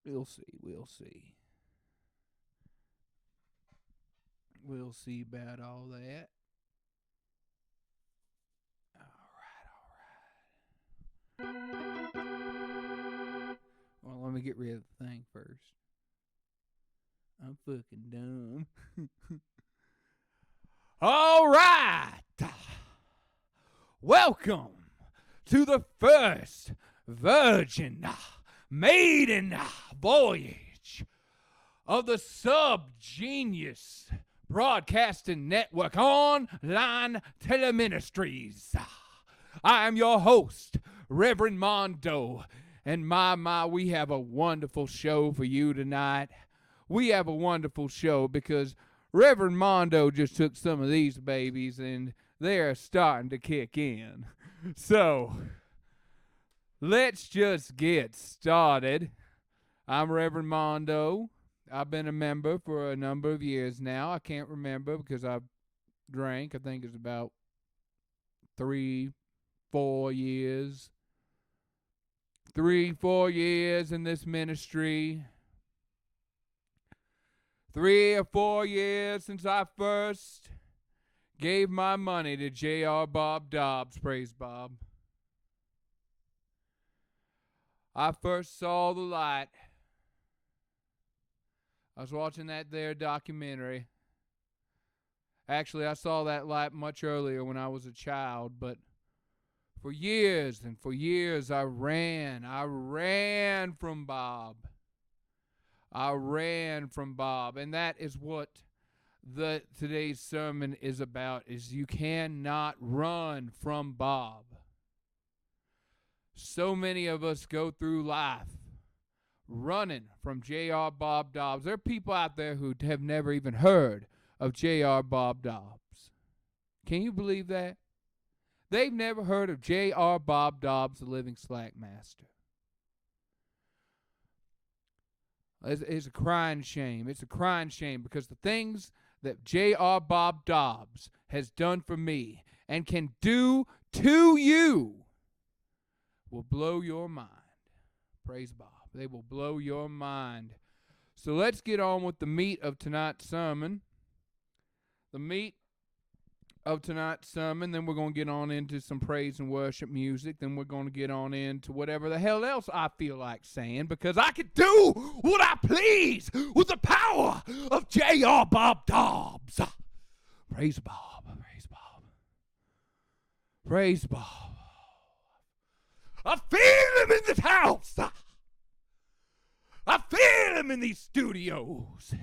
We'll see. We'll see. We'll see about all that. All right. Well, let me get rid of the thing first. I'm fucking dumb. All right. Welcome to the first virgin maiden voyage of the Subgenius Broadcasting Network online Teleministries. I am your host, Reverend Mondo, and we have a wonderful show for you tonight. We have a wonderful show because Reverend Mondo just took some of these babies and they're starting to kick in. So, let's just get started. I'm Reverend Mondo. I've been a member for a number of years now. I can't remember because I drank. I think it's about 3-4 years. 3-4 years in this ministry. 3 or 4 years since I first gave my money to J.R. Bob Dobbs. Praise Bob. I first saw the light. I was watching that there documentary. Actually, I saw that light much earlier when I was a child, but for years and for years I ran from Bob. I ran from Bob, and that is what today's sermon is about, is you cannot run from Bob. So many of us go through life running from J.R. Bob Dobbs. There are people out there who have never even heard of J.R. Bob Dobbs. Can you believe that? They've never heard of J.R. Bob Dobbs, the living slackmaster. It's a crying shame. It's a crying shame because the things that J.R. Bob Dobbs has done for me and can do to you will blow your mind. Praise Bob. They will blow your mind. So let's get on with the meat of tonight's sermon. The meat of tonight's sermon. Then we're going to get on into some praise and worship music. Then we're going to get on into whatever the hell else I feel like saying, because I can do what I please with the power of J.R. Bob Dobbs. Praise Bob. Praise Bob. Praise Bob. I feel him in this house. I feel him in these studios.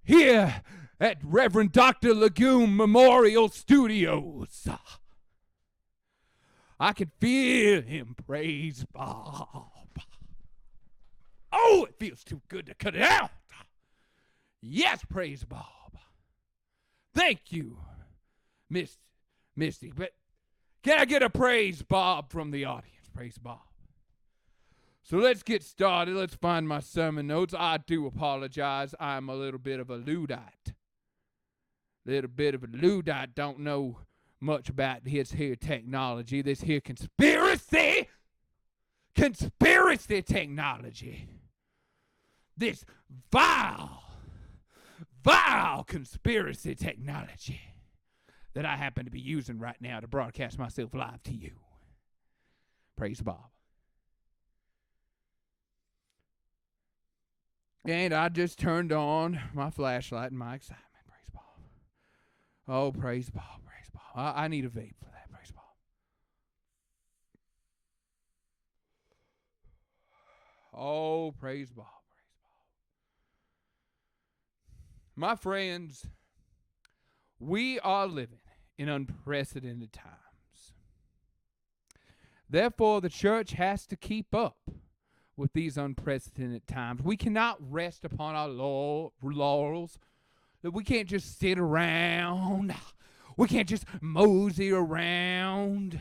Here at Reverend Dr. Legume Memorial Studios. I can feel him. Praise Bob. Oh, it feels too good to cut it out. Yes, praise Bob. Thank you, Misty. But can I get a praise Bob from the audience? Praise Bob. So let's get started. Let's find my sermon notes. I do apologize. I'm a little bit of a Luddite. Don't know much about his here technology. This here conspiracy technology. This vile conspiracy technology that I happen to be using right now to broadcast myself live to you. Praise Bob. And I just turned on my flashlight in my excitement. Praise Bob. Oh, praise Bob. Praise Bob. I need a vape for that. Praise Bob. Oh, praise Bob. Praise Bob. My friends, we are living in unprecedented times. Therefore, the church has to keep up with these unprecedented times. We cannot rest upon our laurels. We can't just sit around. We can't just mosey around.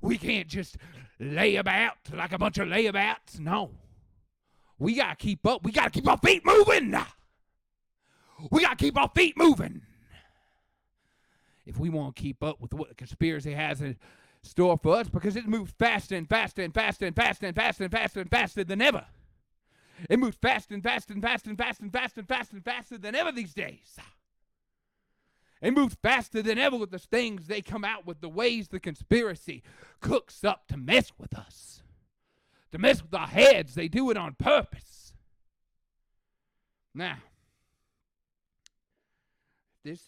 We can't just lay about like a bunch of layabouts. No. We got to keep up. We got to keep our feet moving. We got to keep our feet moving. If we want to keep up with what the conspiracy has in store for us, because it moves faster and faster and faster and faster and faster and faster and faster than ever. It moves faster and faster and faster and faster and faster and faster and faster than ever these days. It moves faster than ever with the things they come out with, the ways the conspiracy cooks up to mess with us, to mess with our heads. They do it on purpose. Now, the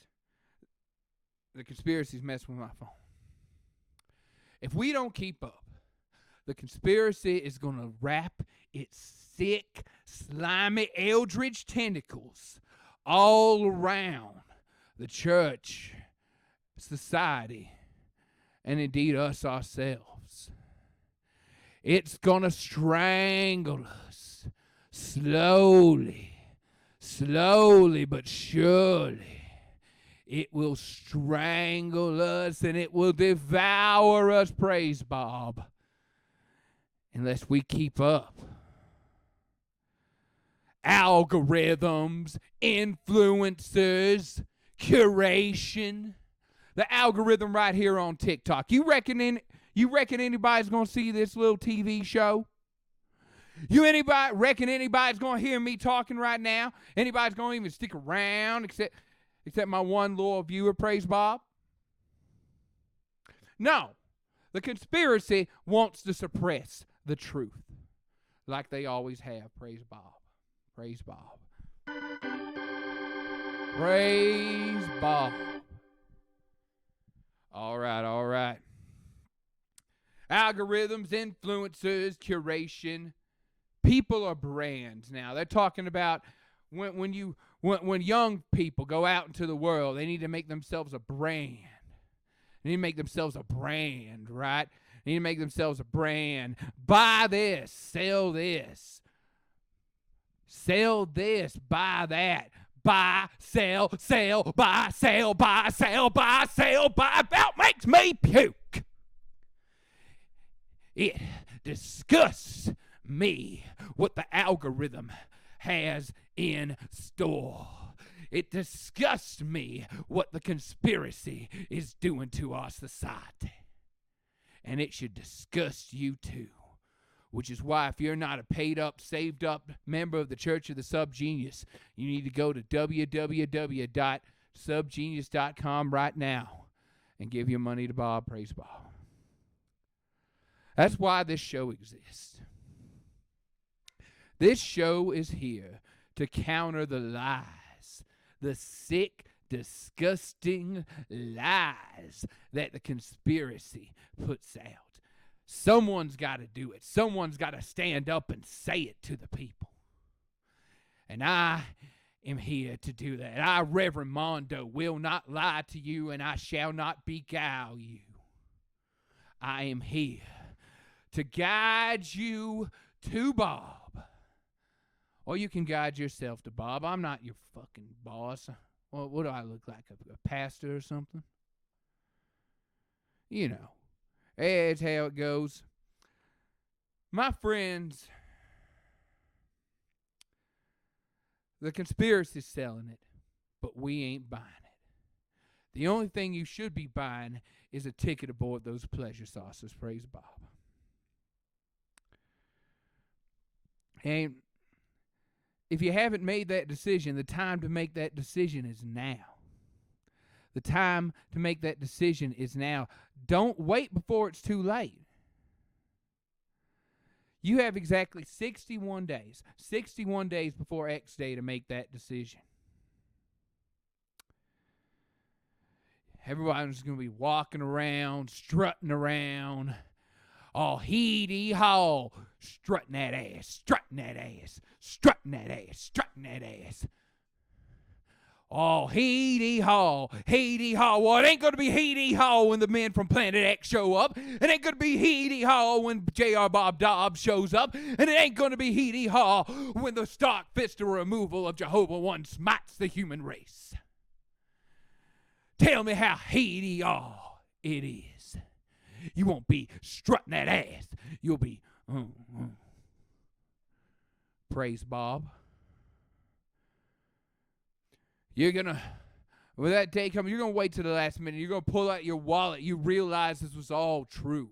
conspiracies mess with my phone. If we don't keep up, the conspiracy is going to wrap its sick, slimy, eldritch tentacles all around the church, society, and indeed us ourselves. It's going to strangle us slowly but surely. It will strangle us and it will devour us, praise Bob, unless we keep up. Algorithms, influencers, curation. The algorithm right here on TikTok. You reckon anybody's going to see this little TV show? Reckon anybody's going to hear me talking right now? Anybody's going to even stick around except my one loyal viewer, praise Bob? No. The conspiracy wants to suppress the truth like they always have, praise Bob. Praise Bob. Praise Bob. All right. Algorithms, influencers, curation. People are brands now. They're talking about when young people go out into the world, they need to make themselves a brand. They need to make themselves a brand, right? They need to make themselves a brand. Buy this, sell this. Sell this, buy that. Buy, sell, buy, sell, buy, sell, buy, sell, buy. About makes me puke. It disgusts me what the algorithm has in store. It disgusts me what the conspiracy is doing to our society. And it should disgust you too. Which is why if you're not a paid up, saved up member of the Church of the Subgenius, you need to go to www.subgenius.com right now and give your money to Bob. Praise Bob. That's why this show exists. This show is here to counter the lies, the sick, disgusting lies that the conspiracy puts out. Someone's got to do it. Someone's got to stand up and say it to the people. And I am here to do that. I, Reverend Mondo, will not lie to you, and I shall not beguile you. I am here to guide you to Bob. Or you can guide yourself to Bob. I'm not your fucking boss. Well, what do I look like, a pastor or something? You know. That's how it goes. My friends, the conspiracy's selling it, but we ain't buying it. The only thing you should be buying is a ticket aboard those pleasure saucers, praise Bob. And if you haven't made that decision, the time to make that decision is now. The time to make that decision is now. Don't wait before it's too late. You have exactly 61 days. 61 days before X Day to make that decision. Everybody's going to be walking around, strutting around, all hee-dee-haw, strutting that ass, strutting that ass, strutting that ass, strutting that ass. Oh, hee-dee-haw, hee-dee-haw. Well, it ain't going to be hee-dee-haw when the men from Planet X show up. It ain't going to be hee-dee-haw when J.R. Bob Dobbs shows up. And it ain't going to be hee-dee-haw when the stark fist of removal of Jehovah One smites the human race. Tell me how hee-dee-haw it is. You won't be strutting that ass. You'll be, praise Bob. You're going to, when that day comes, you're going to wait till the last minute. You're going to pull out your wallet. You realize this was all true.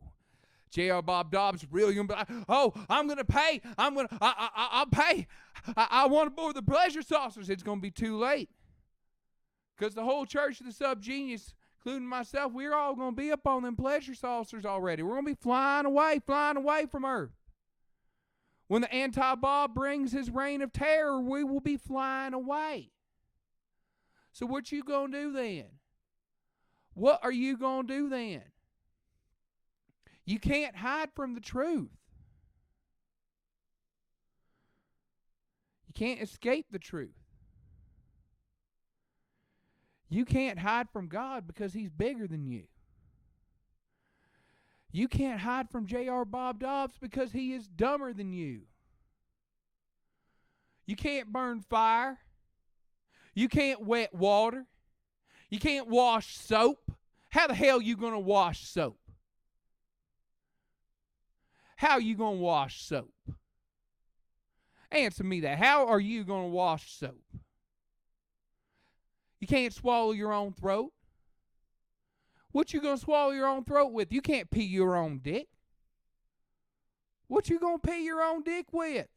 J.R. Bob Dobbs really gonna be like, oh, I'm gonna pay. I'll pay. I want to board the pleasure saucers. It's gonna be too late, because the whole church of the subgenius, including myself, we're all gonna be up on them pleasure saucers already. We're gonna be flying away from Earth. When the anti-Bob brings his reign of terror, we will be flying away. So what you gonna do then? What are you gonna do then? You can't hide from the truth. You can't escape the truth. You can't hide from God because he's bigger than you. You can't hide from J.R. Bob Dobbs because he is dumber than you. You can't burn fire. You can't wet water. You can't wash soap. How the hell are you going to wash soap? How are you going to wash soap? Answer me that. How are you going to wash soap? You can't swallow your own throat. What you going to swallow your own throat with? You can't pee your own dick. What you going to pee your own dick with?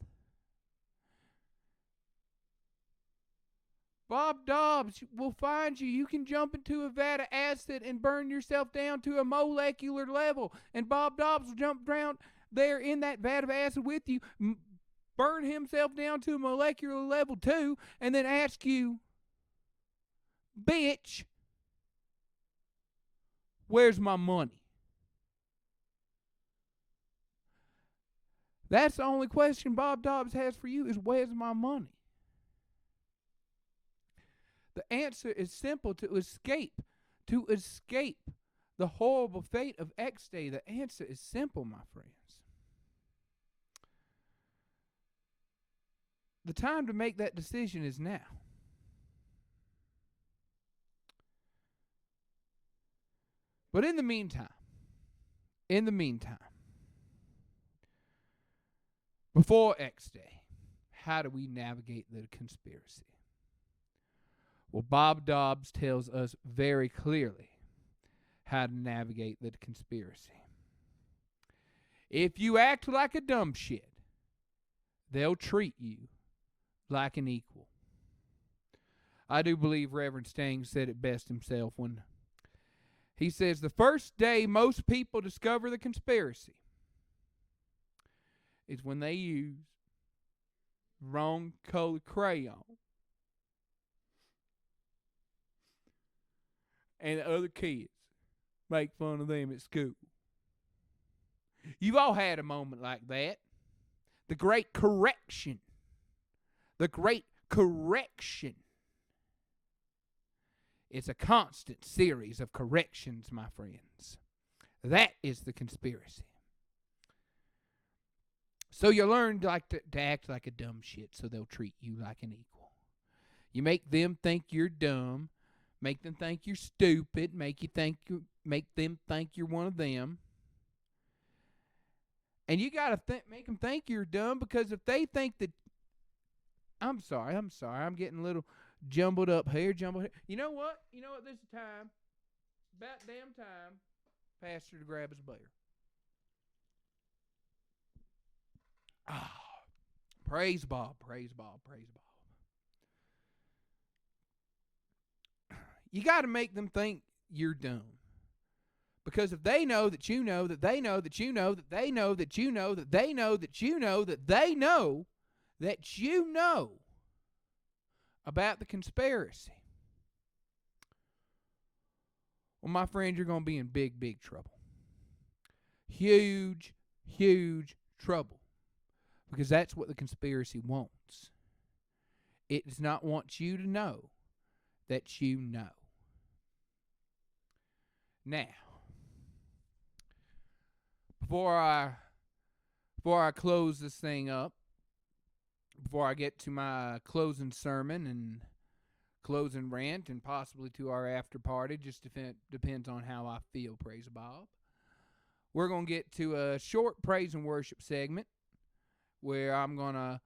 Bob Dobbs will find you. You can jump into a vat of acid and burn yourself down to a molecular level. And Bob Dobbs will jump down there in that vat of acid with you, burn himself down to a molecular level too, and then ask you, bitch, where's my money? That's the only question Bob Dobbs has for you, is where's my money? The answer is simple. To escape the horrible fate of X Day, the answer is simple, my friends. The time to make that decision is now. But in the meantime, before X Day, how do we navigate the conspiracy? Well, Bob Dobbs tells us very clearly how to navigate the conspiracy. If you act like a dumb shit, they'll treat you like an equal. I do believe Reverend Stang said it best himself when he says the first day most people discover the conspiracy is when they use wrong colored crayon and the other kids make fun of them at school. You've all had a moment like that. The great correction. The great correction. It's a constant series of corrections, my friends. That is the conspiracy. So you learn to act like a dumb shit so they'll treat you like an equal. You make them think you're dumb. Make them think you're stupid. Make them think you're one of them. And you got to make them think you're dumb, because if they think that... I'm sorry. I'm getting a little jumbled up here. You know what? This is time. About damn time. Pastor to grab his beer. Praise Bob. You got to make them think you're dumb. Because if they know that you know that they know that you know that they know that you know that they know that you know that they know that you know about the conspiracy, well, my friend, you're going to be in big, big trouble. Huge, huge trouble. Because that's what the conspiracy wants. It does not want you to know that you know. Now, before I close this thing up, before I get to my closing sermon and closing rant and possibly to our after party, just depends on how I feel, praise Bob, we're going to get to a short praise and worship segment where I'm going to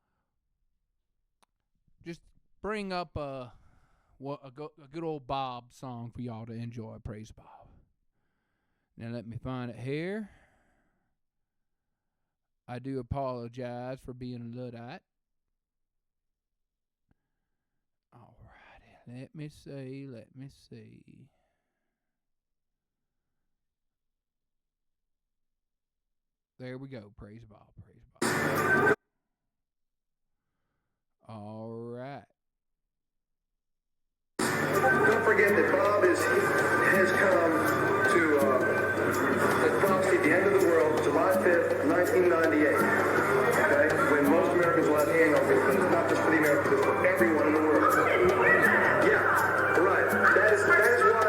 just bring up a good old Bob song for y'all to enjoy, praise Bob. Now let me find it here. I do apologize for being a Luddite. All righty. Let me see. There we go. Praise Bob. All right. Don't forget that Bob has come to the prophecy, the end of the world, July 5th, 1998. Okay? When most Americans will have hangovers, but it's not just for the Americans, it's for everyone in the world. Yeah, right. That is why.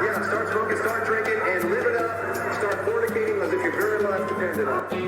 Yeah, start smoking, start drinking, and live it up. Start fornicating as if your very life depended on it.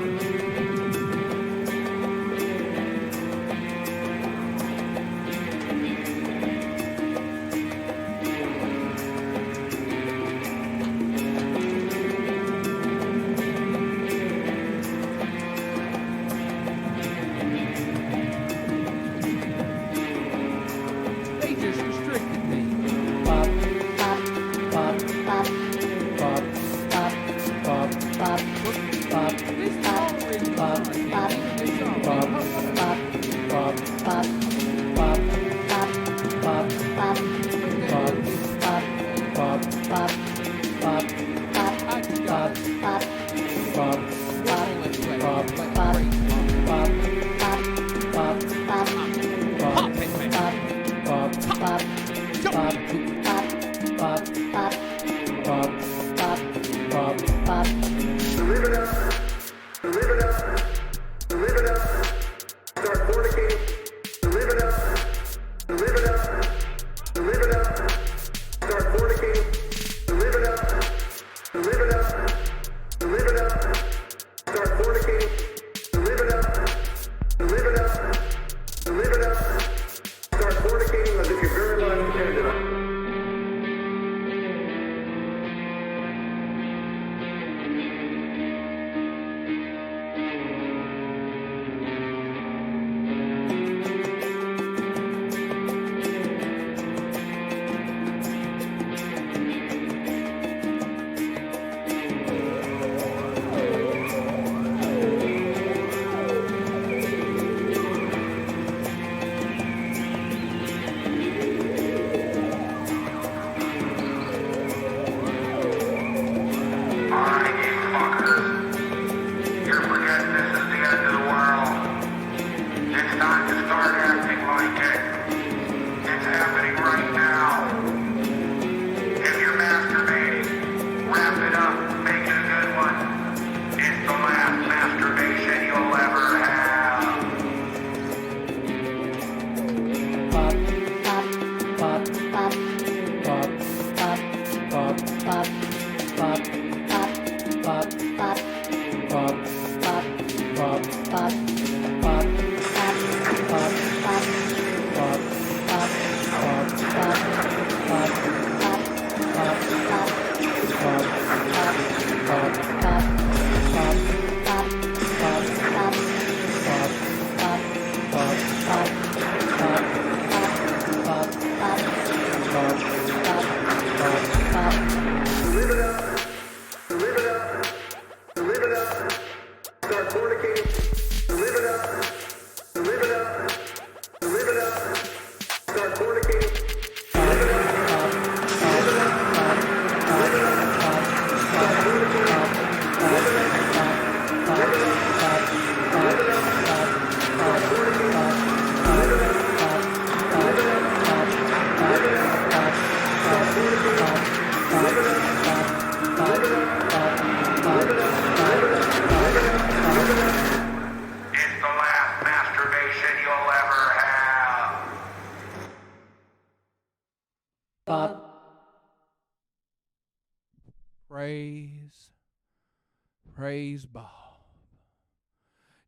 Praise Bob.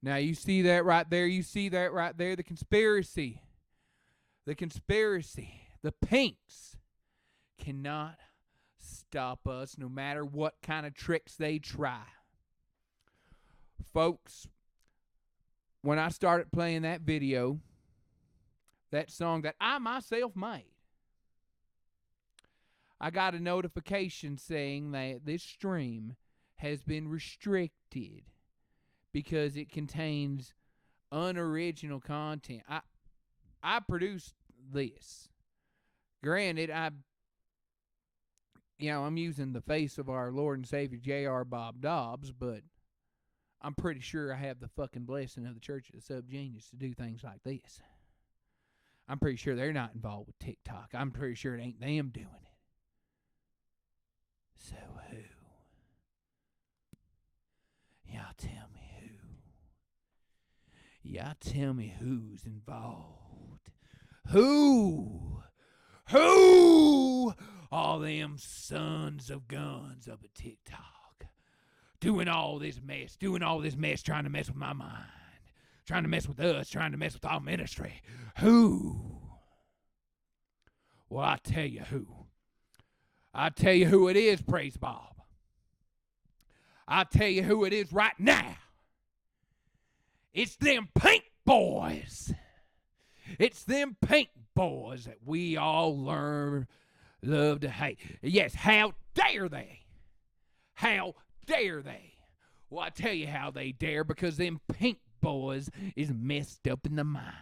Now you see that right there. The conspiracy. The pinks cannot stop us no matter what kind of tricks they try. Folks, when I started playing that video, that song that I myself made, I got a notification saying that this stream has been restricted because it contains unoriginal content. I produced this. Granted, I'm using the face of our Lord and Savior J.R. Bob Dobbs, but I'm pretty sure I have the fucking blessing of the Church of the Subgenius to do things like this. I'm pretty sure they're not involved with TikTok. I'm pretty sure it ain't them doing it. So who? Y'all tell me who. Y'all tell me who's involved. Who? Who? All them sons of guns of a TikTok. Doing all this mess, trying to mess with my mind. Trying to mess with us, trying to mess with our ministry. Who? Well, I tell you who. I tell you who it is, praise Bob. I tell you who it is right now. It's them pink boys. It's them pink boys that we all love to hate. Yes, how dare they? How dare they? Well, I tell you how they dare, because them pink boys is messed up in the minds.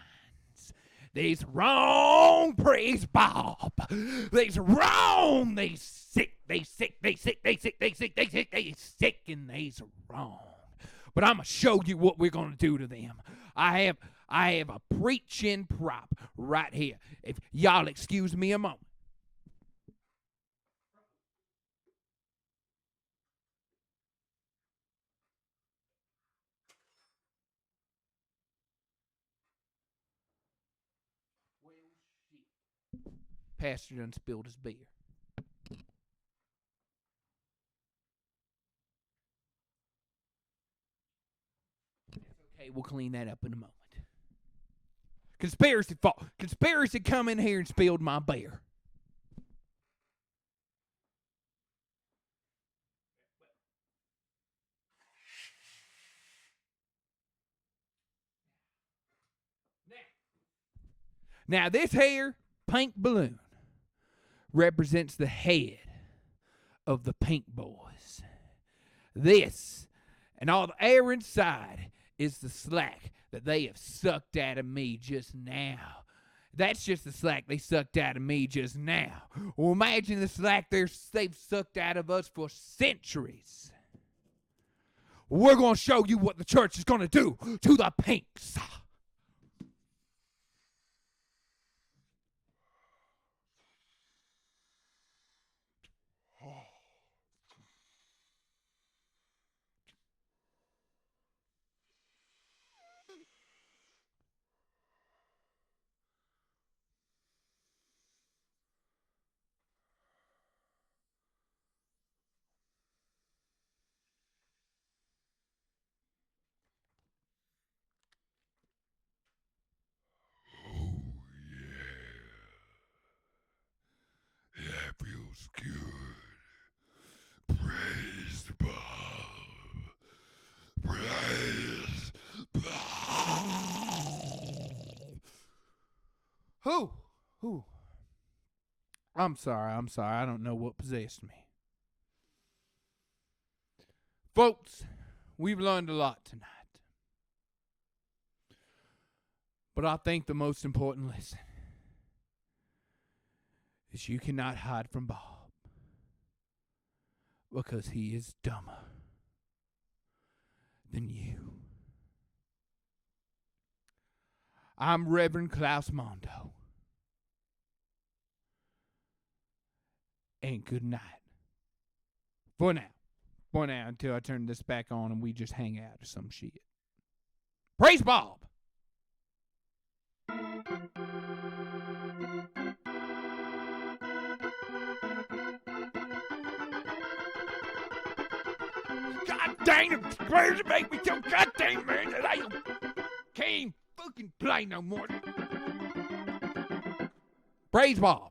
They's wrong, praise Bob. They's wrong. They sick, and they's wrong. But I'm going to show you what we're going to do to them. I have a preaching prop right here. If y'all excuse me a moment. Pastor done spilled his beer. Okay, we'll clean that up in a moment. Conspiracy fault. Conspiracy come in here and spilled my beer. Now this here pink balloon represents the head of the pink boys. This and all the air inside is the slack that they have sucked out of me just now. That's just the slack they sucked out of me just now. Well, imagine the slack they've sucked out of us for centuries. We're going to show you what the church is going to do to the pinks. That feels good. Praise Bob. Praise Bob. Who? I'm sorry. I don't know what possessed me. Folks, we've learned a lot tonight. But I think the most important lesson is you cannot hide from Bob, because he is dumber than you. I'm Reverend Klaus Mondo. And good night. For now, until I turn this back on and we just hang out or some shit. Praise Bob! God dang it! Where's it make me so goddamn man that I can't fucking play no more? Praise Bob!